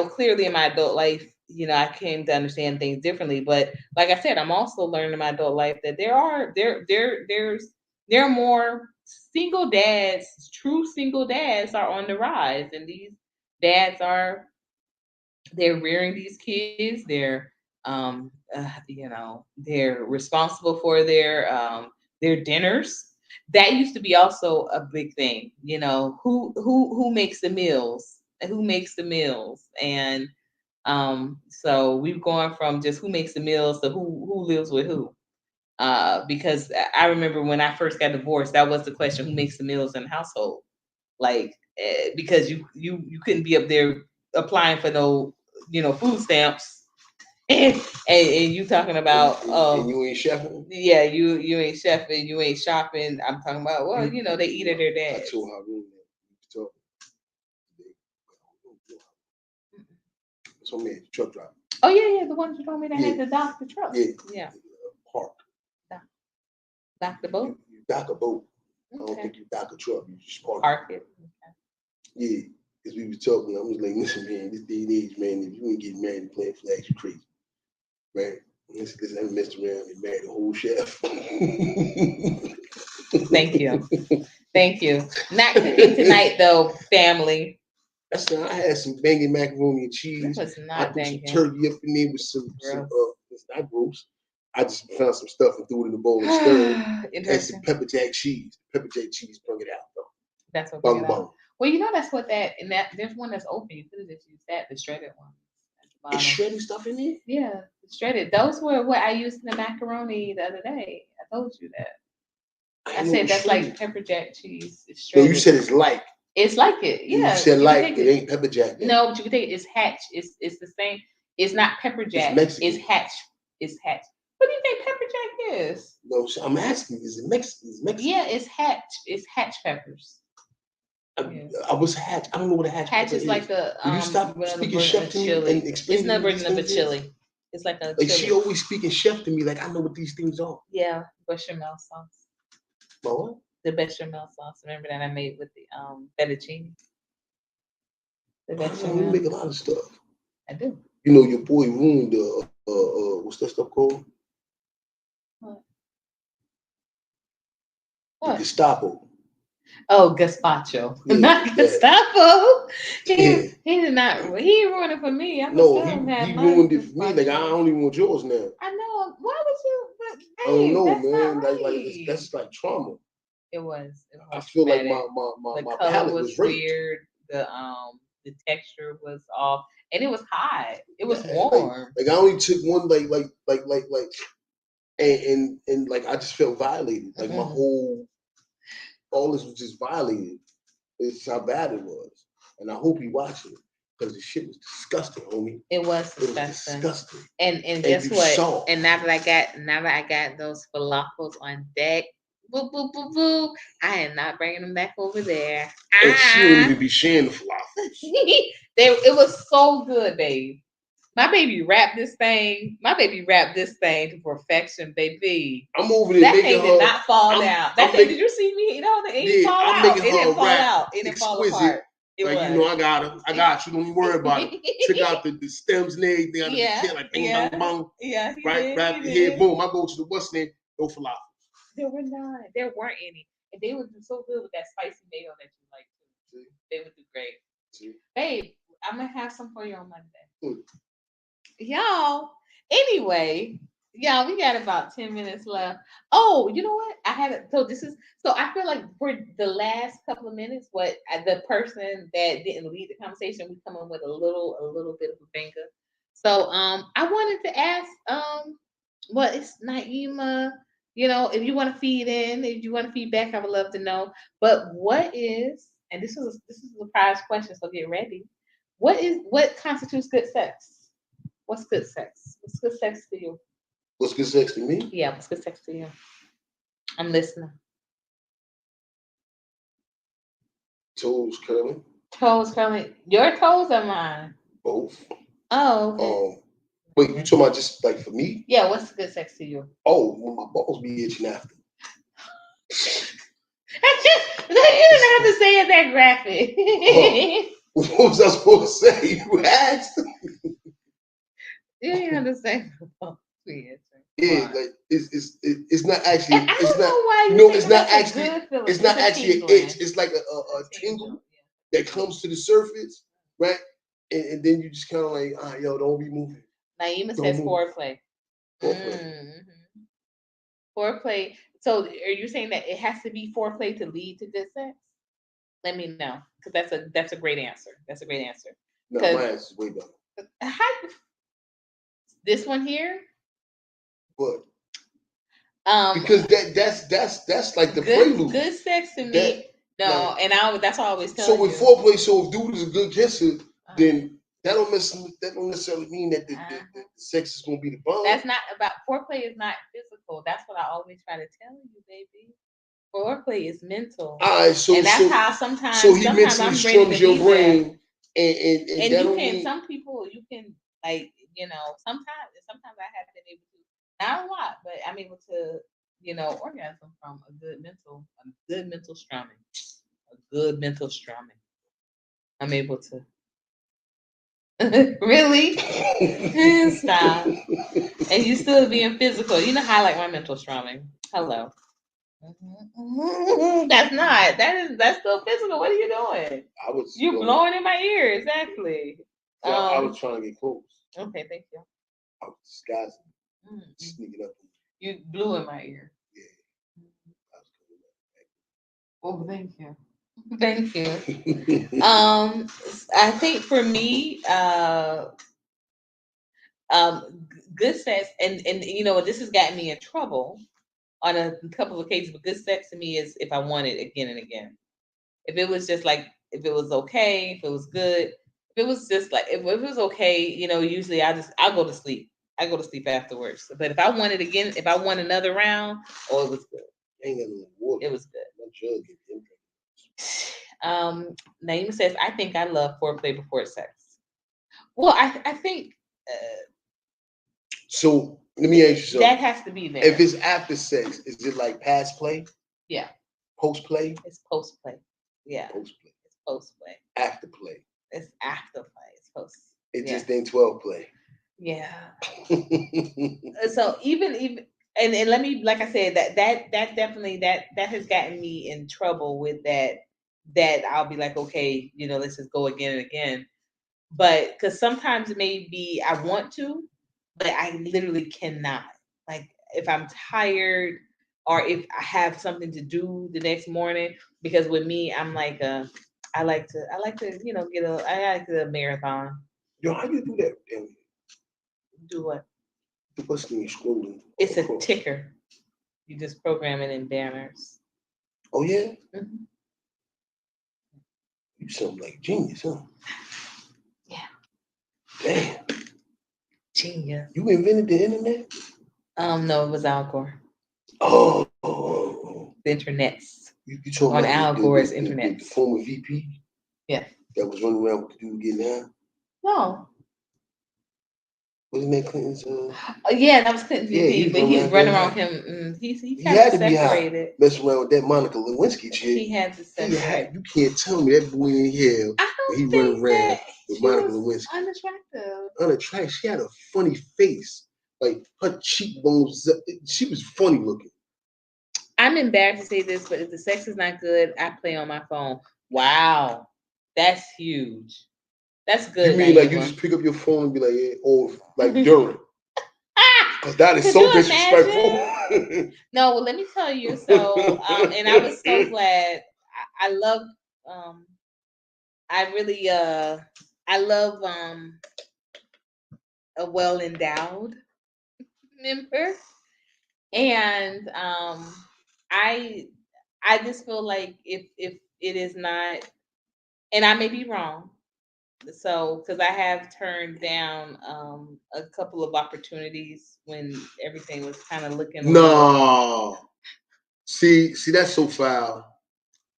clearly in my adult life, I came to understand things differently. But like I said, I'm also learning in my adult life that there are more single dads. True single dads are on the rise, and these dads they're rearing these kids. They're responsible for their dinners. That used to be also a big thing. Who makes the meals? Who makes the meals? And so we've gone from just who makes the meals to who lives with who. Because I remember when I first got divorced, that was the question: who makes the meals in the household? Like, because you couldn't be up there applying for no food stamps, and you talking about and you ain't chefing. Yeah, you ain't chefing, you ain't shopping. I'm talking about they eat at their dad's. I told her room that. So man, truck driver. Oh yeah, the one you told me that had to dock the truck. Yeah. Park. Dock the boat. You dock a boat. Okay. I don't think you dock a truck. You just park it. Okay. Yeah, because we was talking. I was like, listen, man, this day and age, man, if you ain't getting married and playing flags, you crazy, right? Listen, I messed around and married a whole chef. Thank you. Not cooking tonight though, family. That's not. I had some banging macaroni and cheese. That was not I put banging. some turkey up in there with some it's not gross. I just found some stuff and threw it in the bowl and stirred. And some pepper jack cheese. Pepper jack cheese bring it out though. That's what bring it out. Well, that's what there's one that's open. You could have just used that, the shredded one. Is shredded stuff in there? Yeah, shredded. Those were what I used in the macaroni the other day. I told you that. I said that's shredded. Like pepper jack cheese. It's shredded. No, you said it's like. It's like it. Yeah. You said like it ain't pepper jack. Then. No, but you can take it. It's hatch. It's the same. It's not pepper jack. It's Mexican. It's hatch. It's hatch. What do you think pepper jack is? No, so I'm asking. Is it Mexican? Is Mexican? Yeah, it's hatch. It's hatch peppers. I was hatch. I don't know what a hatch. Hatch is like a. You stop speaking chef to me and explain. It's no version of a chili. It's like a. Like chili. She always speaking chef to me. Like I know what these things are. Yeah, bechamel sauce. What? The bechamel sauce. Remember that I made with the fettuccine. The bechamel. You make a lot of stuff. I do. You know your boy ruined what's that stuff called? What? The Gestapo. Oh, gazpacho. Yeah, not Gestapo. He did not. He ruined it for me. He ruined it for me. Like I don't even want yours now. I know. Why would you? But, hey, I don't know, man. Right. Like that's like trauma. It was. I feel traumatic. Like my palate was weird. The texture was off, and it was hot. It was warm. Like I only took one and like I just felt violated. Like my whole. All this was just violated. It's how bad it was. And I hope you watch it. Because the shit was disgusting, homie. It was disgusting. And guess what? And now that I got those falafels on deck, boo boo boo boo, I am not bringing them back over there. And she don't even be sharing the falafels. It was so good, babe. My baby wrapped this thing to perfection, baby. I'm over there. That thing did not fall out. That thing, did you see me? It didn't fall out. It didn't fall out. It didn't fall apart. I got her. I got you. Don't even worry about it. Took out the stems and everything out of the kid, like bang, bang, bang. Yeah. Right here, boom. I go to the what's name? No falafels. There were not. There weren't any. And they would do so good with that spicy mayo that you like too. They would do great. Babe, I'm gonna have some for you on Monday. Y'all. Anyway, y'all, we got about 10 minutes left. Oh, you know what? So I feel like for the last couple of minutes, the person that didn't lead the conversation, we come in with a little bit of a finger. So I wanted to ask, it's Naima, if you want to feed in, if you want to feed back, I would love to know. But what is, and this is a surprise question, so get ready. What constitutes good sex? What's good sex? What's good sex to you? What's good sex to me? Yeah, what's good sex to you? I'm listening. Toes curling. Toes curling. Your toes or mine? Both. Oh, okay. Wait, you talking about just like for me? Yeah, what's good sex to you? Oh, when my balls be itching after. You didn't have to say it that graphic. What was I supposed to say? You asked. You didn't have to say yeah, like it's not actually. And it's not. Why no, it's not actually. It's not actually an itch. It's like a tingle that comes to the surface, right? And then you just kind of like, yo, don't be moving. Naima says foreplay. Mm-hmm. Foreplay. So, are you saying that it has to be foreplay to lead to good sex? Let me know, because that's a great answer. That's a great answer. No, my answer is way better. This one here. What? Because that's like the prelude. Good sex to me No, and that's what I always tell So you. with foreplay, so if dude is a good kisser, then that don't necessarily mean that the sex is gonna be the bomb. That's not about foreplay. Is not physical. That's what I always try to tell you, baby. Foreplay is mental. All right, so and that's how sometimes. So he sometimes mentally I'm strums your brain, and that you don't can. mean... Some people you can like sometimes I have been able to, not a lot, but I'm able to orgasm from a good mental strumming, I'm able to. Really? Stop. And you still being physical. You know how I like my mental strumming. Hello. That's still physical. What are you doing? You're blowing in my ear. Exactly. I was trying to get close. Okay, thank you. I was disguising, sneaking up. You blew in my ear. Yeah. Oh, thank you. Thank you. I think for me, good sex, and this has gotten me in trouble on a couple of occasions. But good sex to me is if I want it again and again. If it was just like, if it was okay, if it was good, if it was just like, if it was okay, usually I'll go to sleep. I go to sleep afterwards. But if I want it again, if I want another round, it was good. It was good. Naima says, I think I love foreplay before sex. Well, I think. So let me ask you something. That has to be there. If it's after sex, is it like past play? Yeah. Post play? It's post play. Yeah. Post play. It's post play. After play. It's after play. It's post. It just ain't 12 play. Yeah. So even and let me, like I said, that definitely that has gotten me in trouble with that I'll be like, okay, let's just go again and again. But because sometimes it may be I want to, but I literally cannot. Like if I'm tired or if I have something to do the next morning, because with me, I'm like I like to I like a marathon. Yo, how do you do that? Do what? What's the scrolling? It's a ticker. You just program it in banners. Oh yeah. Mm-hmm. You sound like genius, huh? Yeah. Damn. Genius. You invented the internet? No, it was Al Gore. Oh. The internets. You talking on about Al Gore's internet. The former VP? Yeah. That was running around with the dude getting high? No. Wasn't that Clinton's? Yeah, that was Clinton's VP, but he was running around with him. He had to be high. Messing around with that Monica Lewinsky chick. He had to separate. You can't tell me that boy in hell. He running around with Monica Lewinsky. Unattractive. She had a funny face. Like her cheekbones. She was funny looking. I'm embarrassed to say this, but if the sex is not good, I play on my phone. Wow. That's huge. That's good. You mean like you just pick up your phone and be like, yeah, or like during? Because that is so disrespectful. No, well, let me tell you. So, and I was so glad. I love. I really. I love. A well endowed member, and I just feel like if it is not, and I may be wrong. So, because I have turned down a couple of opportunities when everything was kind of looking. No, see, that's so foul.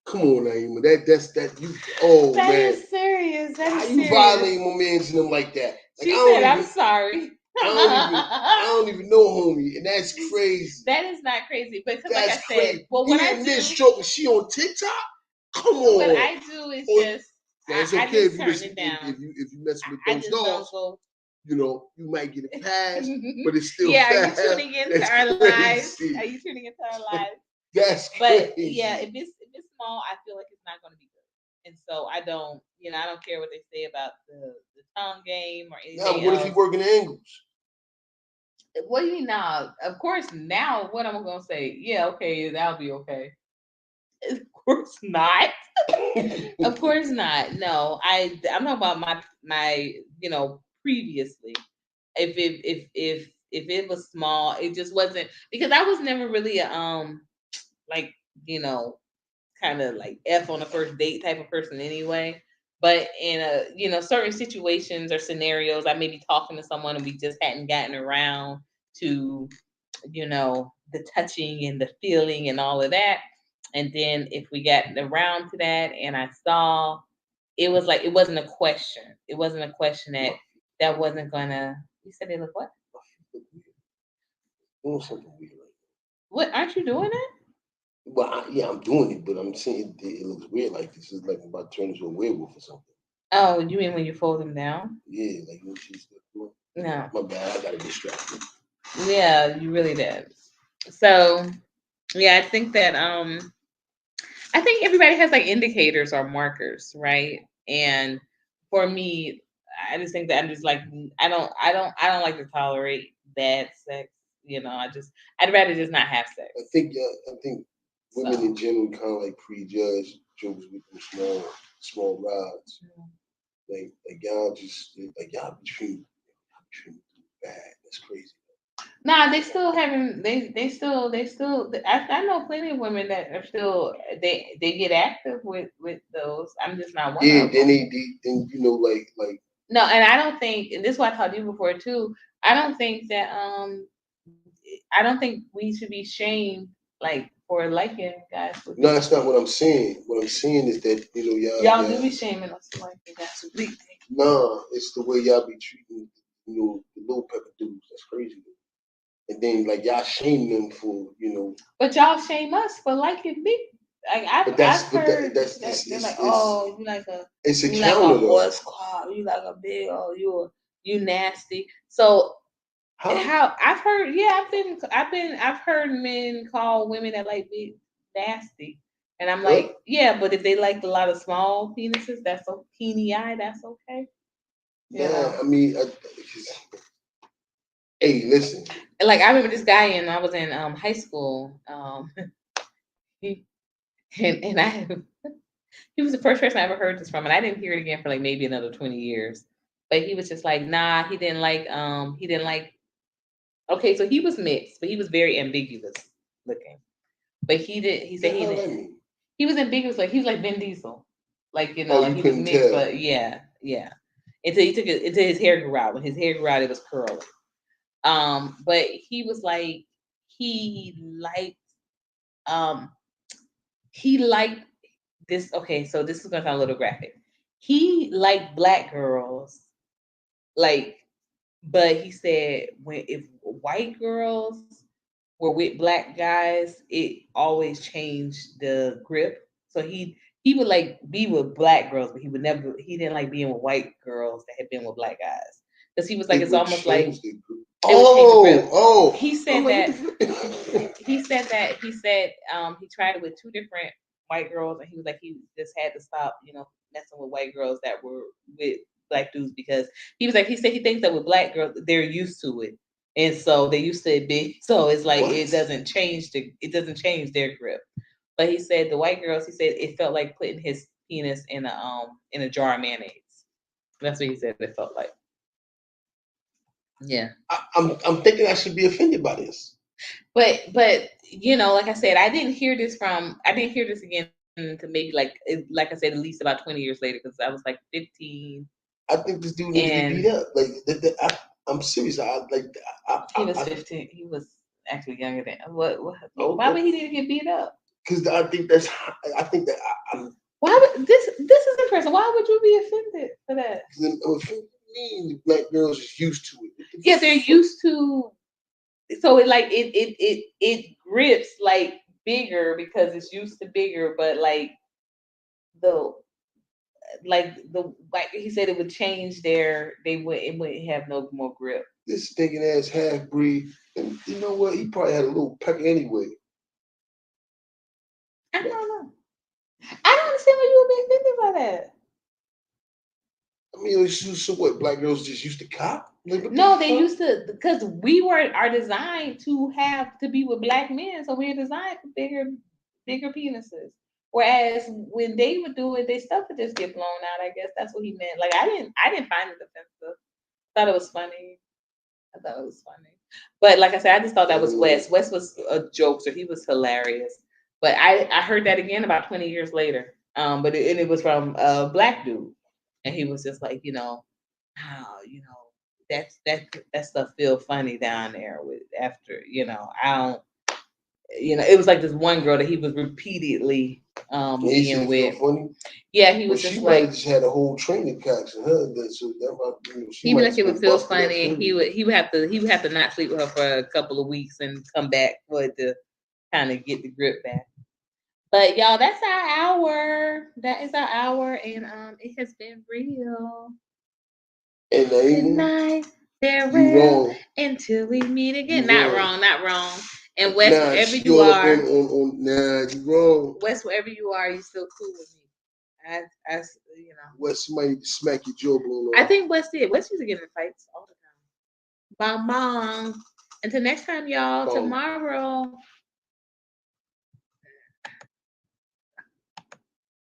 Come on, Naima. That's you. Oh that man, is serious. That how is you serious. violating my man's and them like that? Like, She said, "I'm sorry." I don't even know, homie, and that's crazy. That is not crazy, but that's like I crazy. said, well, what I do, stroke, she on TikTok. Come on. What I do is just. It's okay if you listen. If you mess with those dogs, you might get a pass, but it's still yeah. foul. Are you tuning into our lives? Are you tuning into our lives? That's crazy. But yeah, if it's small, I feel like it's not going to be good, and so I don't. I don't care what they say about the tongue game or anything. Now, what if you working angles? What do you mean now? Of course, now what am I going to say? Yeah, okay, that'll be okay. Of course not. Of course not. No, I'm talking about my previously. If it was small, it just wasn't, because I was never really like kind of like F on the first date type of person anyway. But in certain situations or scenarios, I may be talking to someone and we just hadn't gotten around to, the touching and the feeling and all of that. And then if we got around to that and I saw, it was like, it wasn't a question. It wasn't a question that wasn't gonna, you said they look what? Doing something weird. What, aren't you doing it? Well, yeah, I'm doing it, but I'm saying it looks weird. Like this is like I'm about to turn into a werewolf or something. Oh, you mean when you fold them down? Yeah, like when she's No. My bad, I got distracted. Yeah, you really did. So, yeah, I think everybody has like indicators or markers, right? And for me, I just think that I'm just like I don't like to tolerate bad sex. I'd rather just not have sex. I think women in general kind of like prejudge jokes with them small rods. Like y'all just like y'all be treating bad. That's crazy. Nah, they still haven't. They still. I know plenty of women that are still. They get active with those. I'm just not one of them. Yeah, then like. No, and I don't think. And this is what I told you before too. I don't think that. I don't think we should be shamed like for liking guys. No, that's not what I'm saying. What I'm saying is that y'all do be shaming us for liking guys with big things. Nah, it's the way y'all be treating the little pepper dudes. That's crazy. And then like y'all shame them for But y'all shame us for liking big. Like I've heard that they're like, oh, you like a counter like a horse car, you like a big, oh, you nasty. So how I've heard, yeah, I've heard men call women that like big nasty, and I'm like, yeah, but if they like a lot of small penises, that's so teeny eye, that's okay. I mean, hey, listen. Like I remember this guy, and I was in high school. He was the first person I ever heard this from, and I didn't hear it again for like maybe another 20 years. But he was just like, nah, he didn't like. Okay, so he was mixed, but he was very ambiguous looking. But he said he didn't. He was ambiguous, like he was like Vin Diesel, like like he was mixed, but yeah. Until his hair grew out. When his hair grew out, it was curly. But he was like he liked this. Okay, so this is gonna sound a little graphic. He liked black girls, but he said if white girls were with black guys, it always changed the grip. So he would like be with black girls, but he didn't like being with white girls that had been with black guys. Because he was like, it's almost like he said that he tried it with two different white girls, and he was like, he just had to stop, messing with white girls that were with black dudes, because he said he thinks that with black girls they're used to it, and so they used to it big, so it's like it doesn't change their grip. But he said the white girls, he said it felt like putting his penis in a jar of mayonnaise. That's what he said it felt like. Yeah, I'm thinking I should be offended by this. But like I said, I didn't hear this again to maybe like I said, at least about 20 years later, because I was like 15. I think this dude needs to be beat up. Like I'm serious. He was 15. He was actually younger than what? Why would he need to get beat up? Because I think that I'm. Why would this is interesting. Why would you be offended for that? Because black girls is used to it. Yeah, they're used to. So it grips like bigger because it's used to bigger, but like he said it would change it wouldn't have no more grip. This stinking ass half breed, and you know what? He probably had a little pecker anyway. I don't know. I don't understand why you would be offended by that. I mean, so what? Black girls just used to cop? No, they used to, because we are designed to be with black men, so we're designed for bigger penises. Whereas when they would do it, their stuff would just get blown out. I guess that's what he meant. Like I didn't find it offensive. I thought it was funny. But like I said, I just thought that was Wes. Wes was a jokester. He was hilarious. But I heard that again about 20 years later. And it was from a black dude, and he was just like, how that stuff feel funny down there with after I don't it was like this one girl that he was repeatedly He said being it feel with. funny. Yeah, he Well, was she just might have like just had a whole training class in her. So that might, she he'd be might like have it would been feel busted up funny, and fully. he would have to not sleep with her for a couple of weeks and come back for it to kind of get the grip back. But y'all, that's our hour. That is our hour, and it has been real. And Good night, you farewell, wrong. until we meet again. You Not wrong. wrong, not wrong. And Wes, Nah, wherever she you all up are, on nah, you wrong. Wes, wherever you are, you still cool with me. I Wes, somebody need to smack your jaw blown I off. think Wes did. Wes used to get in fights all the time. Bong bong. Until next time, y'all. Bong. Tomorrow.